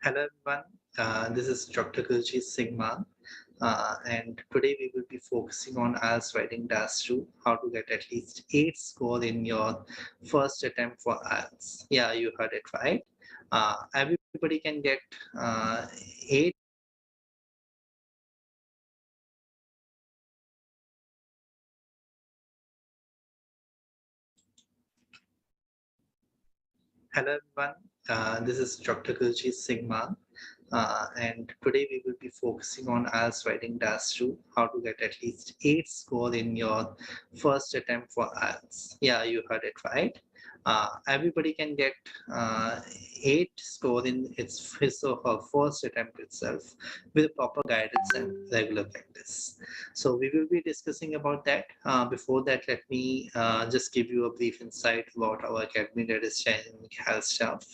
Hello everyone, this is Dr. Gurjeet Singh Maan, and today we will be focusing on IELTS writing task 2, how to get at least 8 score in your first attempt for IELTS. Yeah, you heard it right. Everybody can get 8. Hello everyone, this is Dr. Gurjeet Singh Maan, and today we will be focusing on IELTS writing task 2, how to get at least 8 score in your first attempt for IELTS. Yeah, you heard it right. Everybody can get 8 score in his or her first attempt itself with proper guidance and regular practice. So we will be discussing about that. Before that, let me just give you a brief insight about our academy, that is Dynamic Health Staff.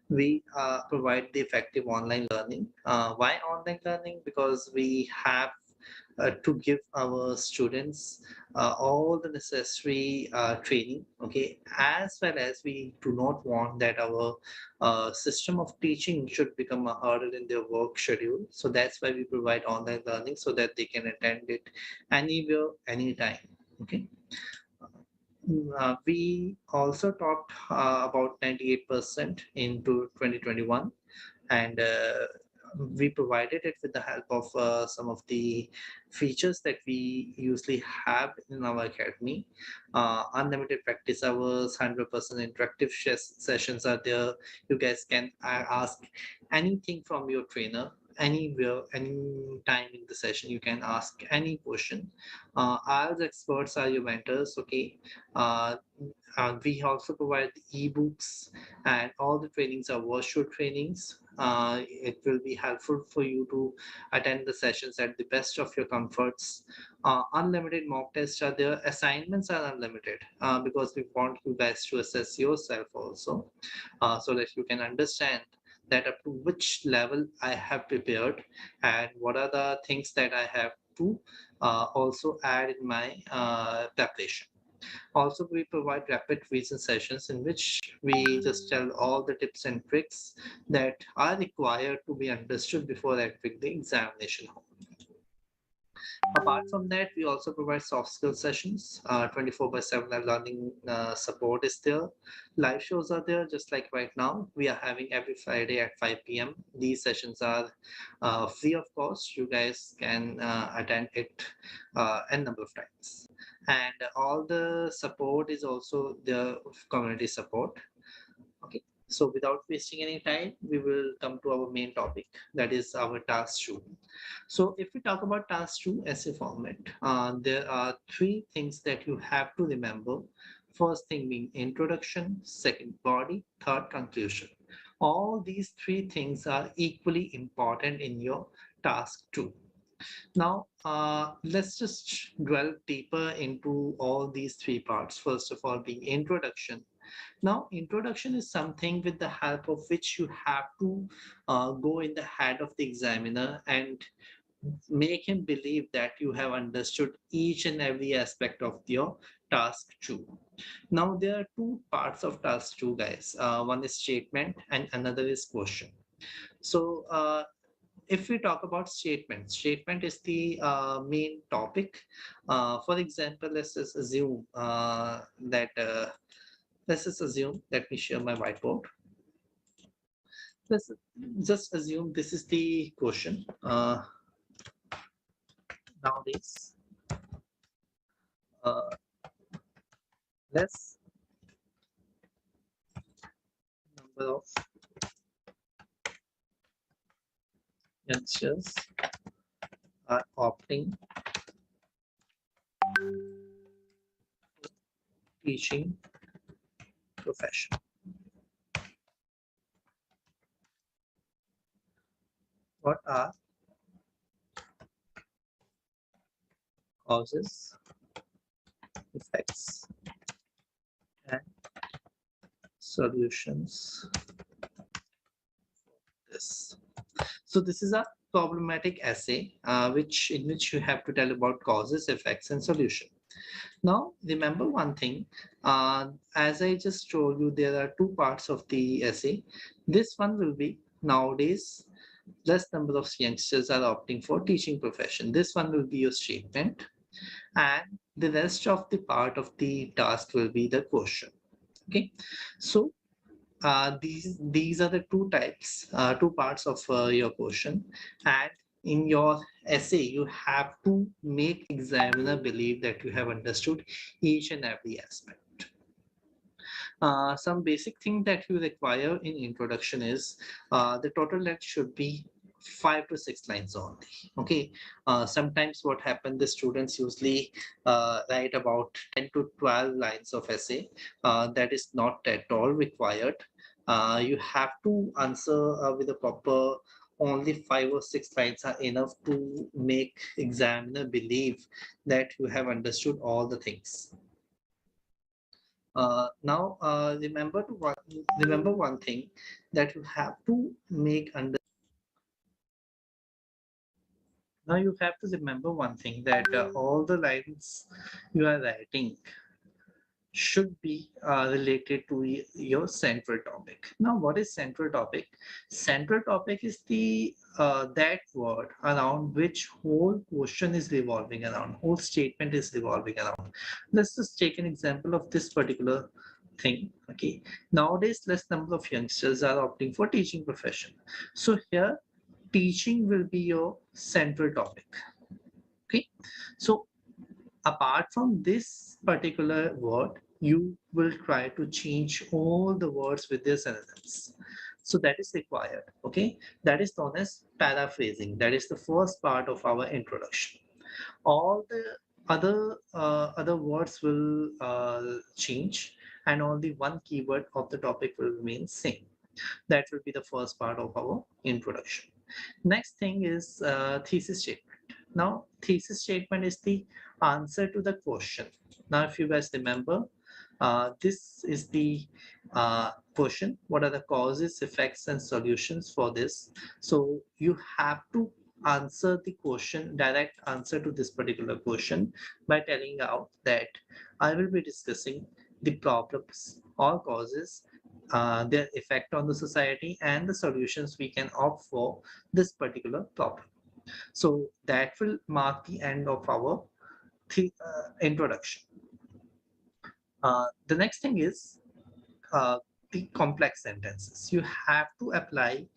We provide the effective online learning. Why online learning? Because we have to give our students all the necessary training, okay, as well as we do not want that our system of teaching should become a hurdle in their work schedule. So that's why we provide online learning, so that they can attend it anywhere, anytime, okay. We also taught about 98% into 2021, and we provided it with the help of some of the features that we usually have in our academy. Unlimited practice hours, 100% interactive sessions are there. You guys can ask anything from your trainer anywhere, any time in the session. You can ask any question. As experts are your mentors, okay. uh, we also provide ebooks, and all the trainings are virtual trainings. It will be helpful for you to attend the sessions at the best of your comforts. Unlimited mock tests are there. Assignments are unlimited because we want you guys to assess yourself also, so that you can understand that up to which level I have prepared and what are the things that I have to also add in my preparation. Also, we provide rapid revision sessions in which we just tell all the tips and tricks that are required to be understood before entering the examination hall. Apart from that, we also provide soft skill sessions. 24/7 learning support is there. Live shows are there, just like right now. We are having every Friday at 5 p.m. These sessions are free of cost. You guys can attend it a number of times. And all the support is also the community support. Okay. So without wasting any time, we will come to our main topic, that is our task 2. So if we talk about task 2 essay format, there are 3 things that you have to remember. First thing being introduction, second body, third conclusion. All these 3 things are equally important in your task 2. Now, let's just dwell deeper into all these 3 parts. First of all, being introduction. Now, introduction is something with the help of which you have to go in the head of the examiner and make him believe that you have understood each and every aspect of your task 2. Now, there are 2 parts of task 2, guys. One is statement and another is question. So, if we talk about statement is the main topic. For example, let's just assume let me share my whiteboard. Let's just assume this is the question. Nowadays, less number of youngsters are opting teaching profession. What are causes, effects, and solutions for this? So this is a problematic essay in which you have to tell about causes, effects, and solution. Now, remember one thing, as I just told you, there are two parts of the essay. This one will be nowadays, less number of youngsters are opting for teaching profession. This one will be your statement, and the rest of the part of the task will be the question. Okay, so these are the two types, two parts of your question, and in your essay you have to make examiner believe that you have understood each and every aspect. Some basic thing that you require in introduction is the total length should be 5 to 6 lines only. Okay, sometimes what happens, the students usually write about 10 to 12 lines of essay. That is not at all required. You have to answer with a proper, only 5 or 6 lines are enough to make examiner believe that you have understood all the things. Now, remember one thing, that you have to make under. Now you have to remember one thing, that all the lines you are writing should be related to your central topic. Now, what is central topic? Central topic is the that word around which whole question is revolving around, whole statement is revolving around. Let's just take an example of this particular thing. Okay, nowadays less number of youngsters are opting for teaching profession. So here, teaching will be your central topic. Okay, so apart from this particular word, you will try to change all the words with their synonyms. So that is required. Okay, that is known as paraphrasing. That is the first part of our introduction. All the other words will change, and only one keyword of the topic will remain same. That will be the first part of our introduction. Next thing is thesis statement. Now, thesis statement is the answer to the question. Now, if you guys remember, this is the question. What are the causes, effects, and solutions for this? So you have to answer the question, direct answer to this particular question, by telling out that I will be discussing the problems or causes, their effect on the society, and the solutions we can opt for this particular problem. So that will mark the end of our introduction. The next thing is the complex sentences. You have to apply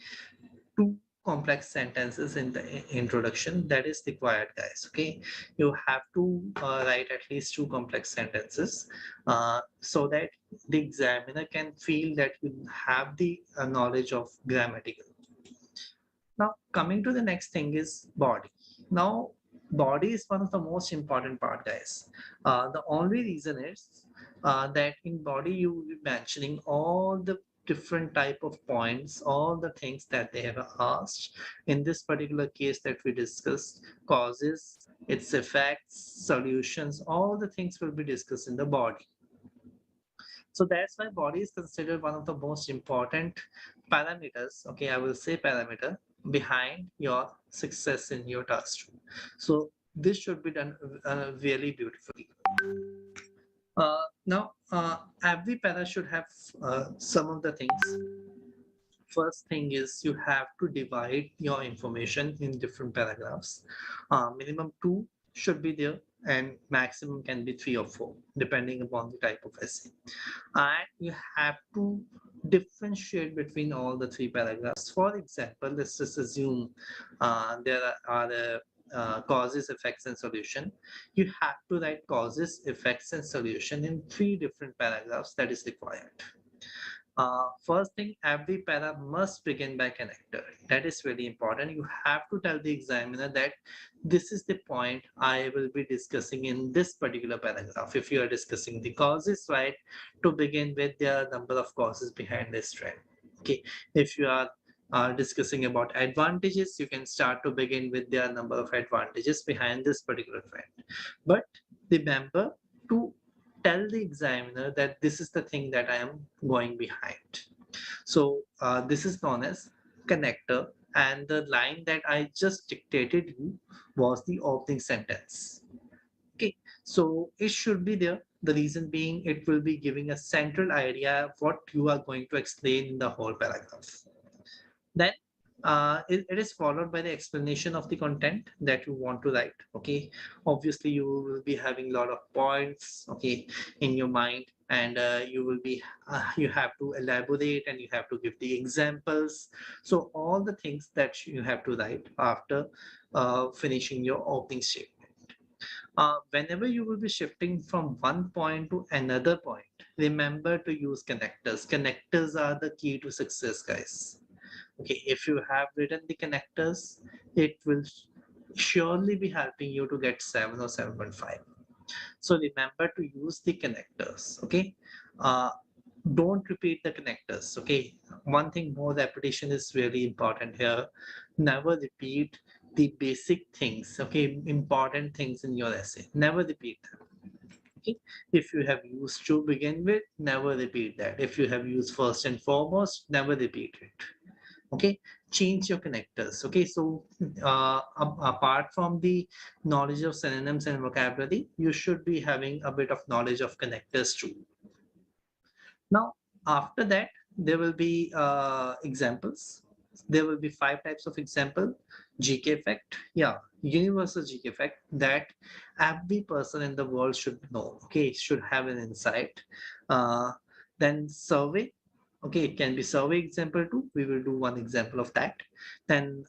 two complex sentences in the introduction. That is required, guys. Okay, you have to write at least two complex sentences, so that the examiner can feel that you have the knowledge of grammatical. Now, coming to the next thing is body. Now, body is one of the most important part, guys. The only reason is that in body you will be mentioning all the different type of points, all the things that they have asked. In this particular case that we discussed, causes, its effects, solutions, all the things will be discussed in the body. So that's why body is considered one of the most important parameters. Okay, I will say parameter behind your success in your task. So this should be done really beautifully. Now, every para should have some of the things. First thing is you have to divide your information in different paragraphs. Minimum 2 should be there, and maximum can be 3 or 4, depending upon the type of essay. And you have to differentiate between all the 3 paragraphs. For example, let's just assume there are causes, effects, and solution. You have to write causes, effects, and solution in 3 different paragraphs. That is required. First thing, every para must begin by connector. That is very important. You have to tell the examiner that this is the point I will be discussing in this particular paragraph. If you are discussing the causes, right, to begin with, there are a number of causes behind this trend. Okay, if you are discussing about advantages, you can start to begin with there are a number of advantages behind this particular trend. But remember to tell the examiner that this is the thing that I am going behind. So this is known as connector, and the line that I just dictated you was the opening sentence. Okay, so it should be there. The reason being, it will be giving a central idea of what you are going to explain in the whole paragraph. Then it is followed by the explanation of the content that you want to write. Okay, obviously you will be having a lot of points, okay, in your mind, and you have to elaborate and you have to give the examples. So all the things that you have to write after finishing your opening statement. Whenever you will be shifting from one point to another point, remember to use connectors. Connectors are the key to success, guys. Okay, if you have written the connectors, it will surely be helping you to get 7 or 7.5. So remember to use the connectors. Okay, don't repeat the connectors. Okay, one thing more, repetition is really important here. Never repeat the basic things, okay, important things in your essay. Never repeat them. Okay, if you have used to begin with, never repeat that. If you have used first and foremost, never repeat it. Okay, change your connectors. Okay, so apart from the knowledge of synonyms and vocabulary, you should be having a bit of knowledge of connectors too. Now, after that, there will be examples. There will be 5 types of example. GK effect, yeah, universal GK effect that every person in the world should know. Okay, should have an insight. Then survey. Okay, it can be survey example too. We will do one example of that. Then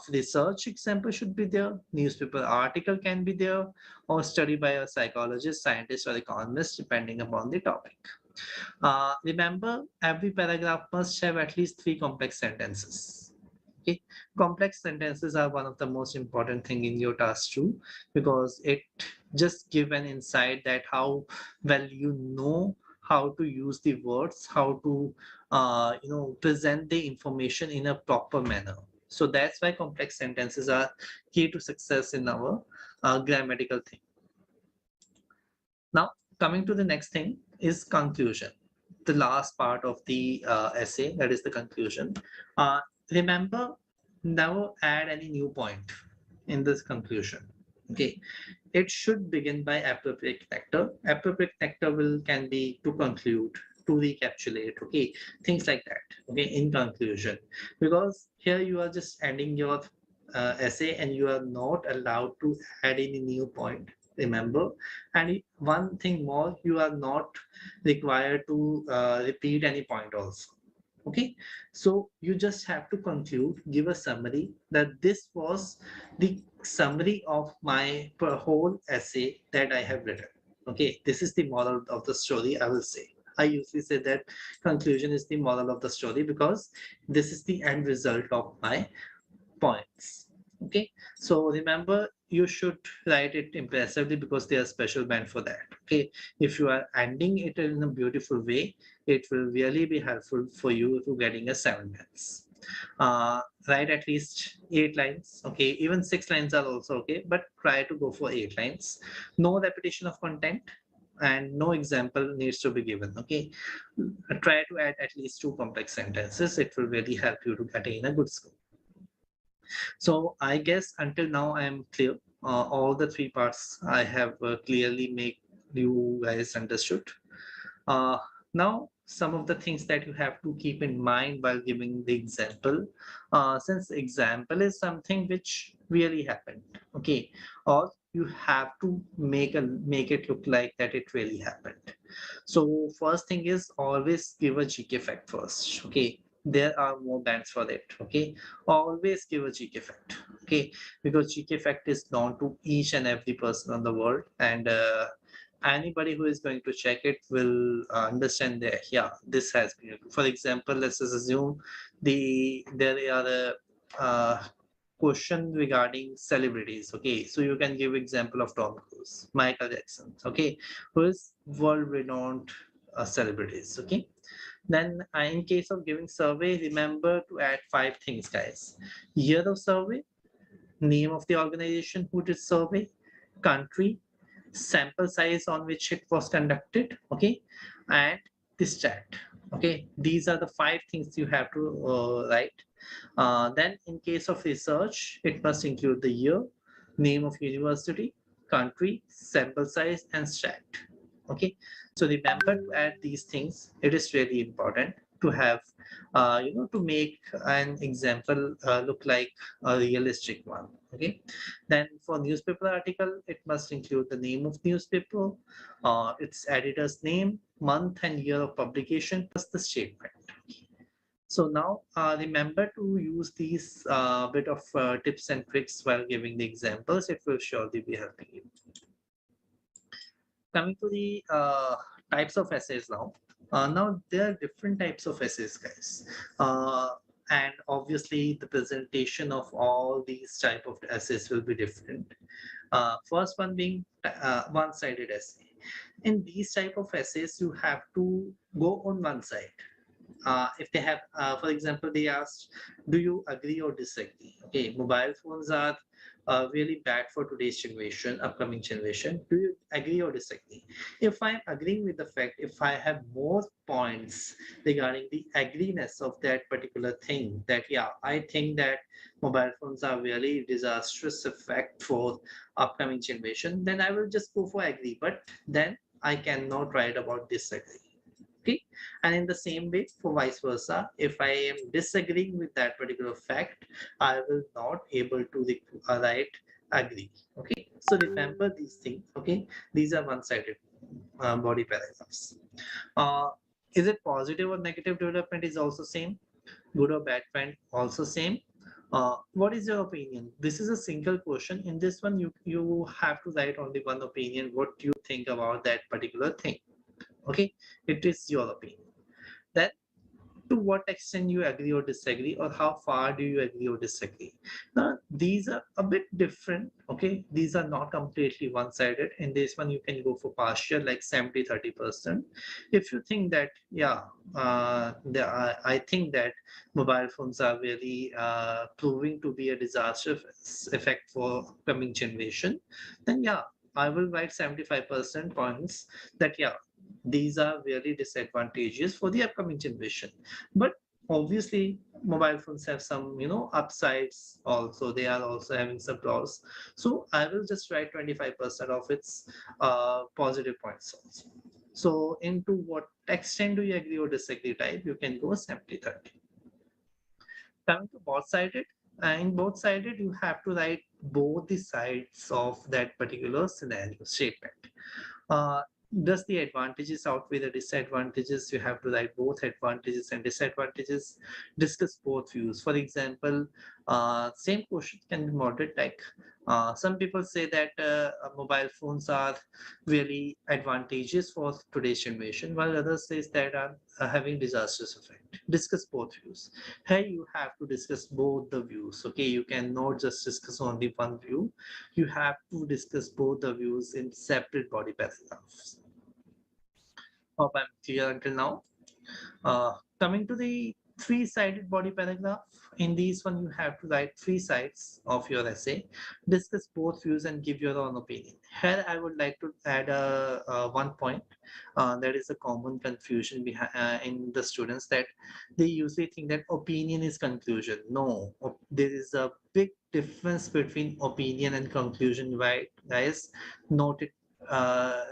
research example should be there. Newspaper article can be there, or study by a psychologist, scientist, or economist, depending upon the topic. Remember, every paragraph must have at least 3 complex sentences. Okay, complex sentences are one of the most important thing in your task too, because it just give an insight that how well you know how to use the words, how to present the information in a proper manner. So that's why complex sentences are key to success in our grammatical thing. Now, coming to the next thing is conclusion, the last part of the essay, that is the conclusion. Remember, never add any new point in this conclusion. Okay, it should begin by appropriate connector. Appropriate connector can be to conclude, to recapitulate, okay, things like that. Okay, in conclusion, because here you are just ending your essay and you are not allowed to add any new point, remember. And one thing more, you are not required to repeat any point also. Okay, so you just have to conclude, give a summary that this was the summary of my whole essay that I have written. Okay, this is the moral of the story, I will say. I usually say that conclusion is the moral of the story because this is the end result of my points. Okay, so remember, you should write it impressively because they are special meant for that. Okay, if you are ending it in a beautiful way, it will really be helpful for you to getting a 7 minutes. Write at least 8 lines. Okay, even 6 lines are also okay, but try to go for 8 lines. No repetition of content and no example needs to be given. Okay, try to add at least 2 complex sentences. It will really help you to attain a good score. So I guess until now I am clear. All the 3 parts I have clearly make you guys understood. Now some of the things that you have to keep in mind while giving the example, since example is something which really happened, okay, or you have to make it look like that it really happened. So first thing is always give a GK fact first. Okay, there are more bands for that. Okay, always give a GK fact. Okay, because GK fact is known to each and every person on the world, and anybody who is going to check it will understand that, yeah, this has been. For example, let's just assume there are a question regarding celebrities. Okay, so you can give example of Tom Cruise, Michael Jackson, okay, who is world renowned celebrities. Okay, then in case of giving survey, remember to add 5 things, guys. Year of survey, name of the organization who did survey, country, sample size on which it was conducted, okay, and the stat. Okay, these are the 5 things you have to write. Then in case of research, it must include the year, name of university, country, sample size, and stat. Okay, so remember to add these things. It is really important to have, to make an example look like a realistic one. Okay, then for newspaper article, it must include the name of newspaper, its editor's name, month and year of publication, plus the statement. So now remember to use these bit of tips and tricks while giving the examples. It will surely be helping you. Coming to the types of essays now. Now there are different types of essays, guys. And obviously the presentation of all these type of essays will be different. First one being one-sided essay. In these type of essays, you have to go on one side. If they have, for example, they asked, do you agree or disagree? Okay, mobile phones are really bad for today's generation, upcoming generation. Do you agree or disagree? If I'm agreeing with the fact, if I have more points regarding the agreeness of that particular thing, that yeah, I think that mobile phones are really disastrous effect for upcoming generation, then I will just go for agree. But then I cannot write about disagree. Okay, and in the same way for vice versa, if I am disagreeing with that particular fact, I will not able to write agree. Okay, so remember these things. Okay, these are one-sided body paragraphs. Is it positive or negative development is also same? Good or bad trend also same? What is your opinion? This is a single question. In this one, you have to write only one opinion. What do you think about that particular thing? Okay, it is your opinion. Then to what extent you agree or disagree, or how far do you agree or disagree? Now these are a bit different. Okay, these are not completely one-sided. In this one you can go for partial, like 70-30%. If you think that yeah, I think that mobile phones are really proving to be a disastrous effect for coming generation, then yeah, I will write 75% points that yeah, these are really disadvantageous for the upcoming generation. But obviously mobile phones have some upsides also. They are also having some pros, so I will just write 25% of its positive points also. So into what extent do you agree or disagree type, you can go 70-30. Coming to both sided, in both sided you have to write both the sides of that particular scenario statement. Does the advantages outweigh the disadvantages? You have to write both advantages and disadvantages. Discuss both views. For example, same question can be modeled like some people say that mobile phones are really advantageous for today's generation, while others says that are having disastrous effect. Discuss both views. Here you have to discuss both the views. Okay, you cannot just discuss only one view. You have to discuss both the views in separate body paragraphs. Hope I'm clear until now. Coming to the three-sided body paragraph, in these one you have to write three sides of your essay, discuss both views and give your own opinion. Here I would like to add one point. That is a common confusion in the students, that they usually think that opinion is conclusion. No, there is a big difference between opinion and conclusion. Right, guys, note it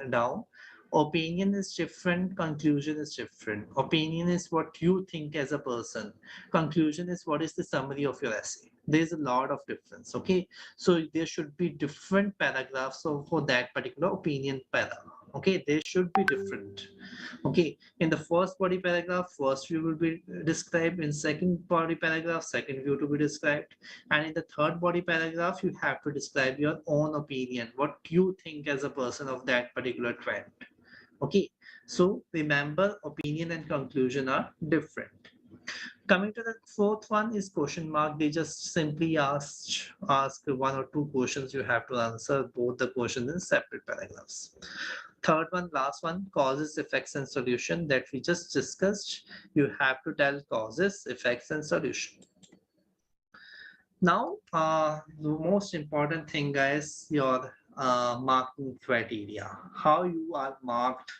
down. Opinion is different, conclusion is different. Opinion is what you think as a person. Conclusion is what is the summary of your essay. There's a lot of difference. Okay, so there should be different paragraphs for that particular opinion paragraph. Okay, they should be different. Okay, in the first body paragraph, first view will be described. In second body paragraph, second view to be described. And in the third body paragraph, you have to describe your own opinion, what you think as a person of that particular trend. Okay, so remember, opinion and conclusion are different. Coming to the fourth one is question mark. They just simply ask one or two questions. You have to answer both the questions in separate paragraphs. Third one, last one, causes, effects, and solution that we just discussed. You have to tell causes, effects, and solution. Now, the most important thing, guys, your marking criteria, how you are marked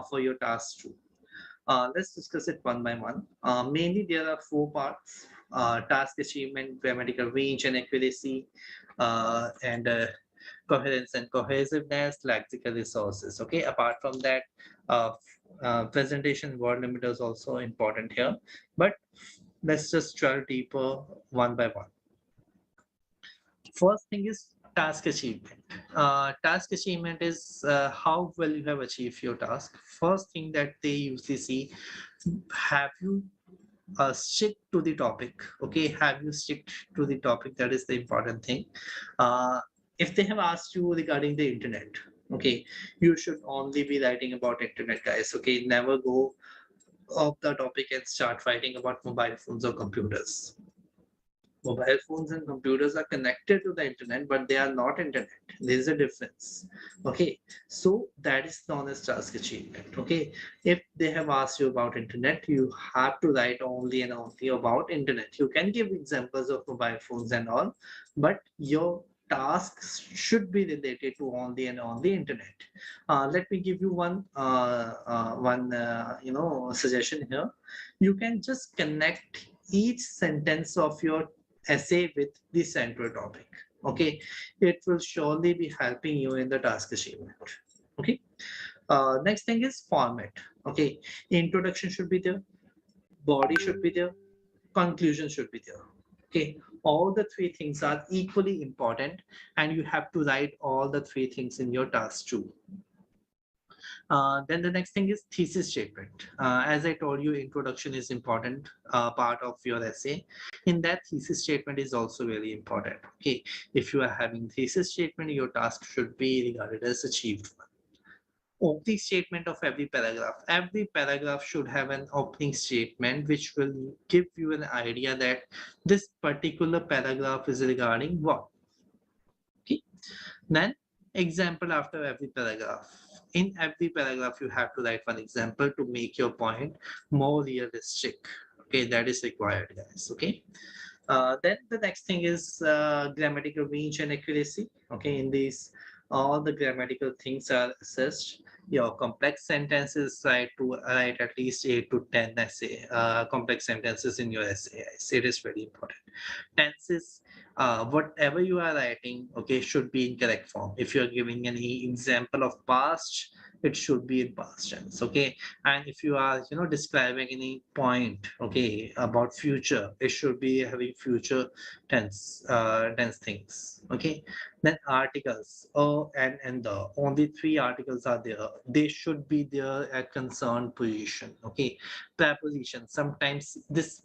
for your task 2. Let's discuss it one by one. Mainly there are 4 parts: task achievement, grammatical range and accuracy, and coherence and cohesiveness, lexical resources. Okay, apart from that, presentation word limit is also important here, but let's just delve deeper one by one. First thing is task achievement. Task achievement is how well you have achieved your task. First thing that they usually see, have you stick to the topic? Okay, have you stick to the topic? That is the important thing. If they have asked you regarding the internet, okay, you should only be writing about internet, guys. Okay, never go off the topic and start writing about mobile phones or computers. Mobile phones and computers are connected to the internet, but they are not internet. There is a difference. Okay, so that is known as task achievement. Okay, if they have asked you about internet, you have to write only and only about internet. You can give examples of mobile phones and all, but your tasks should be related to only and only internet. Let me give you one suggestion here. You can just connect each sentence of your essay with the central topic. Okay, it will surely be helping you in the task achievement. Okay, next thing is format. Okay, introduction should be there, body should be there, conclusion should be there. Okay, all the three things are equally important, and you have to write all the three things in your task too. Then the next thing is thesis statement. As I told you, introduction is important part of your essay. In that, thesis statement is also very important. Okay, if you are having thesis statement, your task should be regarded as achieved one. Opening statement of every paragraph. Every paragraph should have an opening statement which will give you an idea that this particular paragraph is regarding what. Okay, then example after every paragraph. In every paragraph, you have to write one example to make your point more realistic. Okay, that is required, guys. Okay. Then the next thing is grammatical range and accuracy. Okay, in these, all the grammatical things are assessed. Your complex sentences, try to write at least 8 to 10 essay, complex sentences in your essay. It is very important. Tenses, whatever you are writing, okay, should be in correct form. If you are giving any example of past, it should be in past tense. Okay, and if you are describing any point, okay, about future, it should be having future tense things. Okay, then articles, and the only three articles are there. They should be there at concerned position. Okay, preposition, sometimes this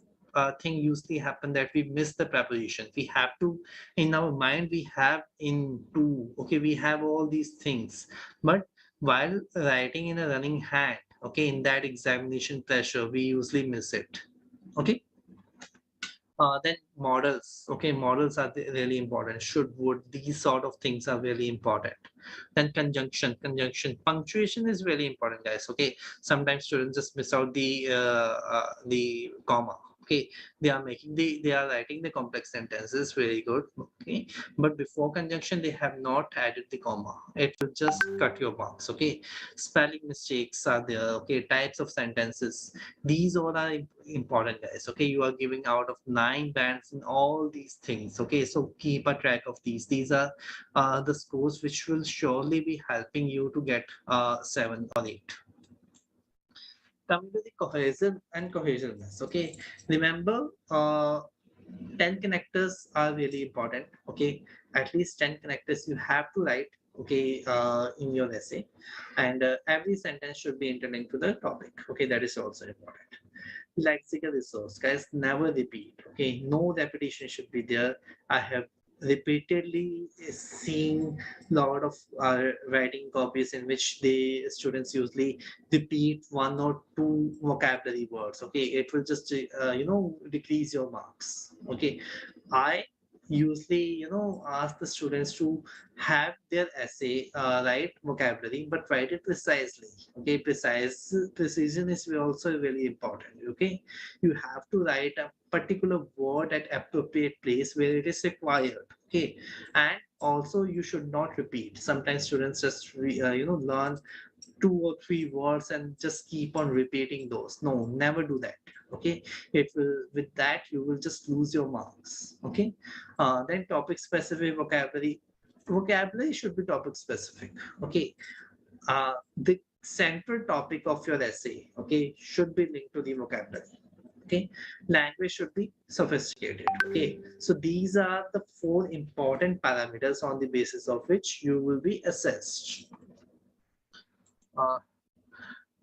thing usually happen that we miss the preposition. We have to, in our mind, we have into, okay, we have all these things, but while writing in a running hand, okay, in that examination pressure, we usually miss it. Okay, then models. Okay, models are really important. Should, would, these sort of things are really important. Then conjunction, punctuation is really important, guys. Okay, sometimes students just miss out the comma. Okay, they are writing the complex sentences very good. Okay, but before conjunction they have not added the comma. It will just cut your marks. Okay, spelling mistakes are there. Okay, types of sentences, these all are important, guys. Okay, you are giving out of 9 bands in all these things. Okay, so keep a track of these are the scores which will surely be helping you to get 7 or 8. Coming to the cohesion and cohesiveness. Okay, remember 10 connectors are really important. Okay, at least 10 connectors you have to write, okay, in your essay, and every sentence should be interlinked to the topic. Okay, that is also important. Lexical resource, guys, never repeat. Okay, no repetition should be there. I have repeatedly seen lot of writing copies in which the students usually repeat 1 or 2 vocabulary words. Okay, it will just decrease your marks. Okay, I usually ask the students to have their essay write vocabulary, but write it precisely. Okay, precision is also very important. Okay, you have to write a particular word at appropriate place where it is required. Okay, and also you should not repeat. Sometimes students just learn 2 or 3 words and just keep on repeating those. No, never do that. Okay, it will, with that you will just lose your marks. Okay, then topic specific vocabulary, vocabulary should be topic specific. Okay, the central topic of your essay, okay, should be linked to the vocabulary. Okay, language should be sophisticated. Okay, so these are the 4 important parameters on the basis of which you will be assessed. uh,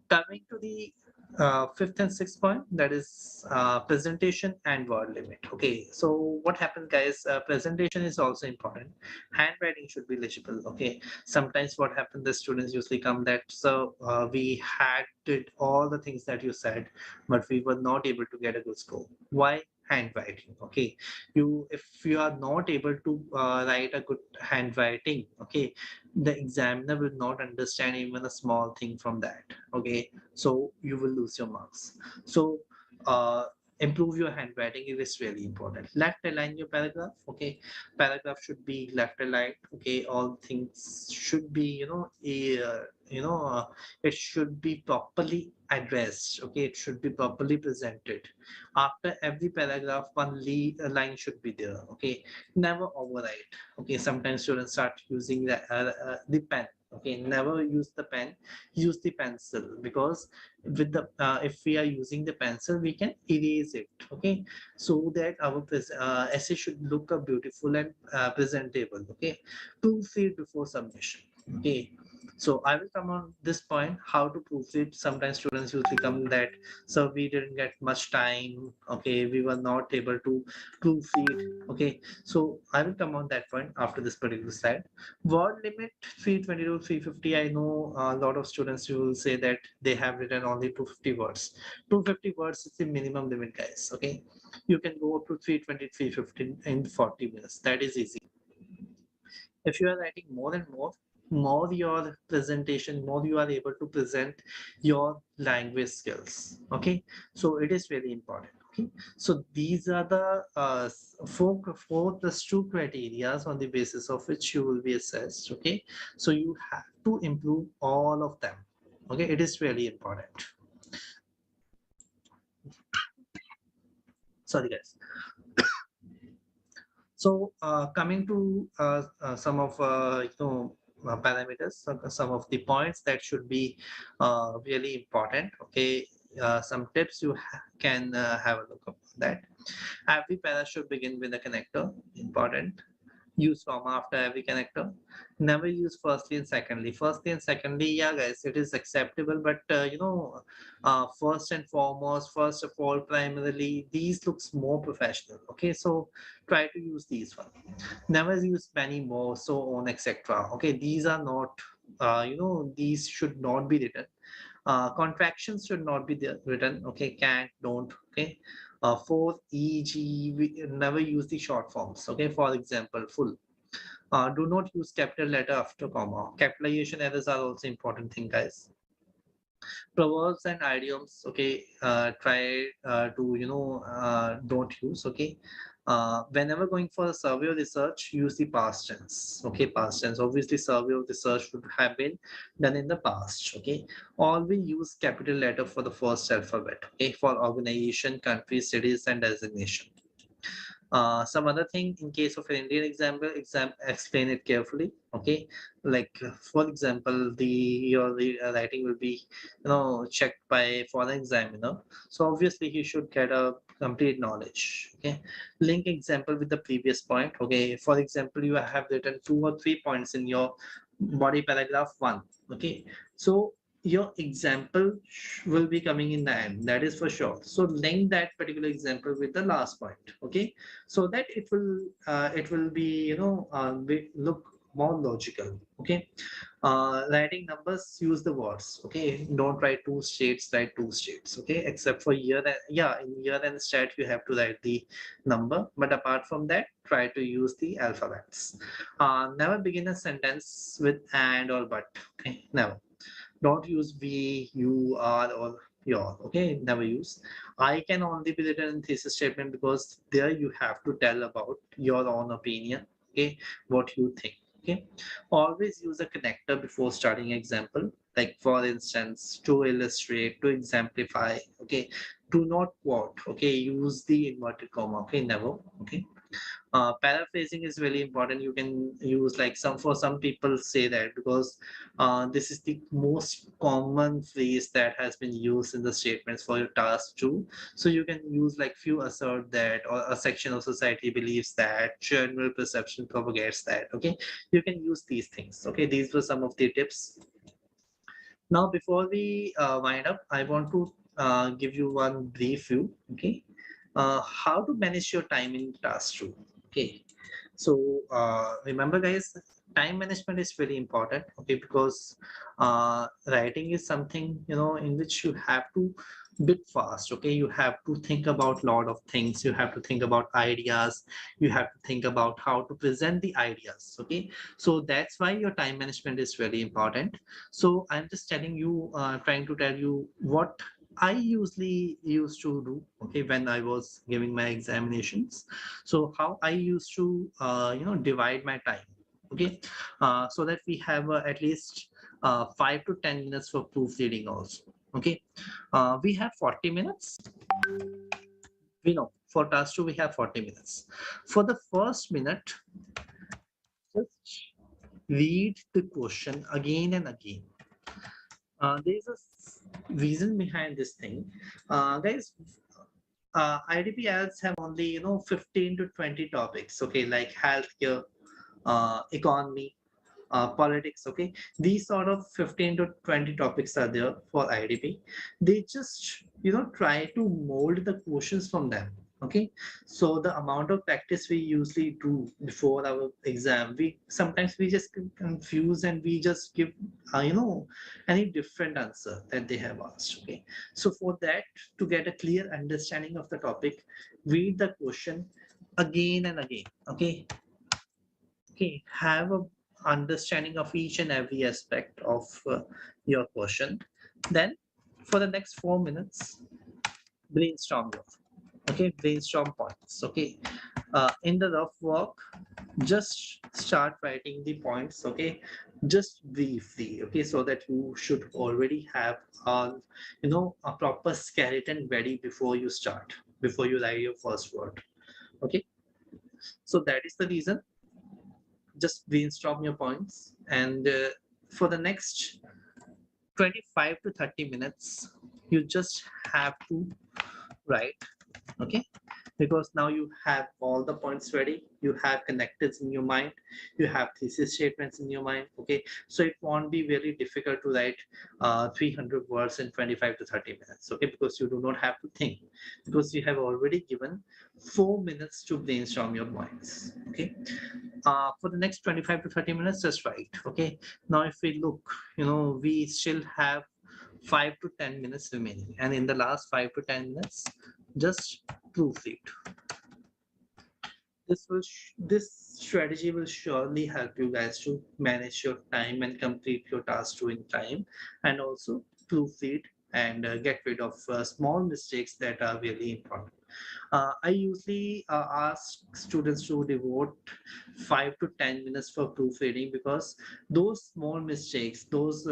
Coming to the 5th and 6th point, that is presentation and word limit. Okay, so what happens, guys? Presentation is also important. Handwriting should be legible. Okay, sometimes what happens, the students usually come that, so we had did all the things that you said, but we were not able to get a good score. Why? Handwriting. Okay, if you are not able to write a good handwriting, okay, the examiner will not understand even a small thing from that. Okay, so you will lose your marks. So uh, improve your handwriting. It is really important. Left align your paragraph. Okay, paragraph should be left aligned. Okay, all things should be, it should be properly addressed. Okay, it should be properly presented. After every paragraph, one line should be there. Okay, never overwrite. Okay, sometimes students start using the pen. Okay, never use the pen, use the pencil, because with the if we are using the pencil, we can erase it. Okay, so that our essay should look beautiful and presentable. Okay, proofread before submission. Okay, so I will come on this point, how to proofread. Sometimes students usually come that, so we didn't get much time. Okay, we were not able to proofread. Okay, so I will come on that point after this particular slide. Word limit 320 to 350. I know a lot of students will say that they have written only 250 words. 250 words is the minimum limit, guys. Okay, you can go up to 320, 350 in 40 minutes. That is easy. If you are writing more and more your presentation, more you are able to present your language skills. Okay, so it is very important. Okay, so these are the four plus 2 criteria on the basis of which you will be assessed. Okay, so you have to improve all of them. Okay, it is really important. Sorry, guys. So coming to some of parameters, some of the points that should be really important. Okay, some tips you can have a look at that. Every para should begin with a connector. Important. Use comma after every connector. Never use firstly and secondly. Firstly and secondly, yeah, guys, it is acceptable, but first and foremost, first of all, primarily, these looks more professional. Okay, so try to use these one. Never use many, more, so on, etc. Okay, these are not, these should not be written. Contractions should not be written. Okay, can't, don't. Okay, for e.g. we never use the short forms. Okay, for example, full. Do not use capital letter after comma. Capitalization errors are also important thing, guys. Proverbs and idioms, okay, try to don't use. Okay, whenever going for a survey or research, use the past tense. Okay, past tense. Obviously, survey or research should have been done in the past. Okay, always use capital letter for the first alphabet. Okay, for organization, country, cities, and designation. Some other thing, in case of an Indian explain it carefully. Okay, like for example, your writing will be checked by foreign examiner, so obviously he should get a complete knowledge. Okay, link example with the previous point. Okay, for example, you have written 2 or 3 points in your body paragraph 1. Okay, so your example will be coming in the end, that is for sure. So link that particular example with the last point. Okay, so that it will be look more logical. Okay, writing numbers, use the words. Okay, don't write 2 states, write 2 states. Okay, except for year and, yeah, in year and stat you have to write the number, but apart from that, try to use the alphabets. Never begin a sentence with and or but. Okay, never. Don't use we, you, are, or your. Okay, never use. I can only be written in thesis statement, because there you have to tell about your own opinion. Okay, what you think. Okay, always use a connector before starting example, like for instance, to illustrate, to exemplify. Okay, do not quote. Okay, use the inverted comma. Okay, never. Okay, Paraphrasing is really important. You can use like for some people say that because this is the most common phrase that has been used in the statements for your task too. So you can use like few assert that, or a section of society believes that, general perception propagates that. Okay, you can use these things. Okay, these were some of the tips. Now before we wind up, I want to give you one brief view. Okay, how to manage your time in task two. Okay, so remember guys, time management is very important. Okay, because writing is something, in which you have to bit fast. Okay, you have to think about lot of things. You have to think about ideas. You have to think about how to present the ideas. Okay, so that's why your time management is very important. So I'm just telling you, trying to tell you what I usually used to do, okay, when I was giving my examinations. So how I used to, divide my time, okay, so that we have at least 5 to 10 minutes for proofreading also, okay. We have 40 minutes. We know for task two we have 40 minutes. For the first minute, just read the question again and again. There's a reason behind this thing, guys. IDP ads have only 15 to 20 topics, okay, like healthcare, economy, politics. Okay, these sort of 15 to 20 topics are there for IDP. They just try to mold the questions from them. Okay, so the amount of practice we usually do before our exam, we sometimes we just confuse and we just give any different answer that they have asked. Okay, so for that, to get a clear understanding of the topic, read the question again and again. Okay, have a understanding of each and every aspect of your question. Then for the next 4 minutes, brainstorm your, okay, brainstorm points. Okay, in the rough work, just start writing the points. Okay, just briefly. Okay, so that you should already have a proper skeleton ready before you start, before you write your first word. Okay, so that is the reason. Just brainstorm your points, and for the next 25 to 30 minutes, you just have to write. Okay, because now you have all the points ready, you have connectors in your mind, you have thesis statements in your mind. Okay, so it won't be very difficult to write 300 words in 25 to 30 minutes. Okay, because you do not have to think, because you have already given 4 minutes to brainstorm your points. Okay, for the next 25 to 30 minutes, just write. Okay, now if we look, we still have 5 to 10 minutes remaining, and in the last 5 to 10 minutes, just proofread. This strategy will surely help you guys to manage your time and complete your task in time, and also proofread and get rid of small mistakes that are really important. I usually ask students to devote 5 to 10 minutes for proofreading, because those small mistakes, those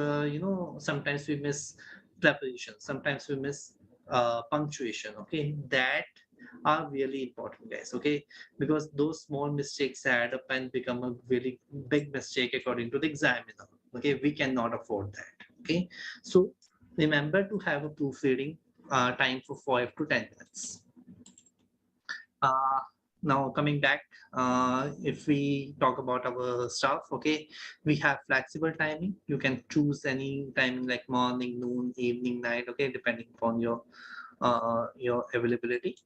sometimes we miss preposition, sometimes we miss punctuation. Okay, that are really important, guys. Okay, because those small mistakes add up and become a really big mistake according to the examiner. Okay, we cannot afford that. Okay, so remember to have a proofreading time for 5 to 10 minutes. uh, Now coming back, if we talk about our stuff, okay, we have flexible timing. You can choose any timing like morning, noon, evening, night. Okay, depending upon your availability.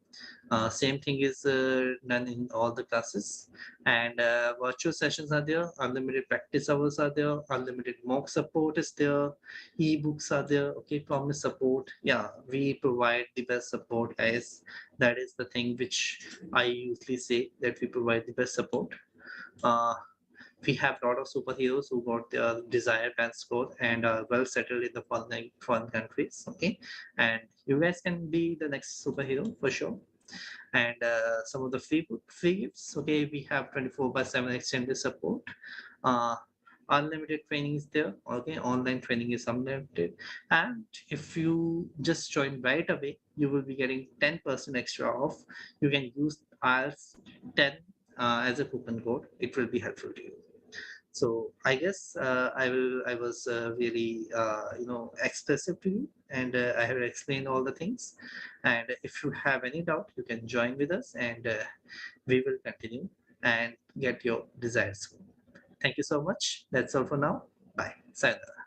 Same thing is done in all the classes. And virtual sessions are there, unlimited practice hours are there, unlimited mock support is there, ebooks are there. Okay, promise support. Yeah, we provide the best support, guys. That is the thing which I usually say, that we provide the best support. uh, we have a lot of superheroes who got their desired band score and are well settled in the foreign countries. Okay, and you guys can be the next superhero for sure. And some of the free gifts. Okay, we have 24/7 extended support. uh, Unlimited training is there. Okay, online training is unlimited, and if you just join right away, you will be getting 10% extra off. You can use IELTS 10 as a coupon code. It will be helpful to you. So I guess I was really expressive to you, and I have explained all the things. And if you have any doubt, you can join with us, and we will continue and get your desired score. Thank you so much. That's all for now. Bye. Sayonara.